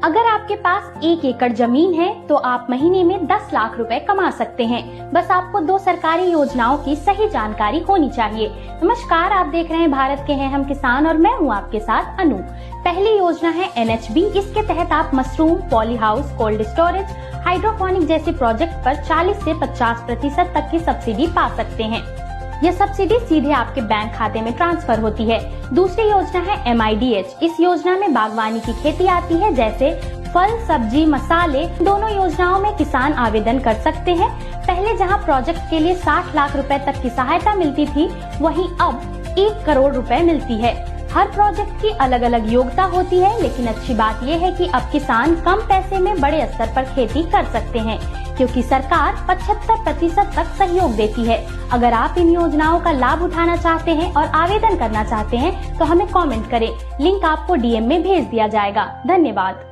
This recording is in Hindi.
अगर आपके पास 1 एकड़ जमीन है तो आप महीने में 10 लाख रुपए कमा सकते हैं। बस आपको 2 सरकारी योजनाओं की सही जानकारी होनी चाहिए। नमस्कार, आप देख रहे हैं भारत के हैं हम किसान और मैं हूं आपके साथ अनु। पहली योजना है NHB। इसके तहत आप mushroom, poly house, cold storage, hydroponic जैसे प्रोजेक्ट पर 40 से 50% तक की सब्सिडी पा सकते हैं। यह सब्सिडी सीधे आपके बैंक खाते में ट्रांसफर होती है। दूसरी योजना है MIDH। इस योजना में बागवानी की खेती आती है, जैसे फल, सब्जी, मसाले। दोनों योजनाओं में किसान आवेदन कर सकते हैं। पहले जहां प्रोजेक्ट के लिए 60 लाख रुपए तक की सहायता मिलती थी, वहीं अब 1 करोड़ रुपए मिलती है। हर प्रोजेक्ट की अलग अलग योग्यता होती है, लेकिन अच्छी बात यह है कि अब किसान कम पैसे में बड़े स्तर पर खेती कर सकते हैं, क्योंकि सरकार 75% तक सहयोग देती है। अगर आप इन योजनाओं का लाभ उठाना चाहते हैं और आवेदन करना चाहते हैं तो हमें कमेंट करें। लिंक आपको DM में भेज दिया जाएगा। धन्यवाद।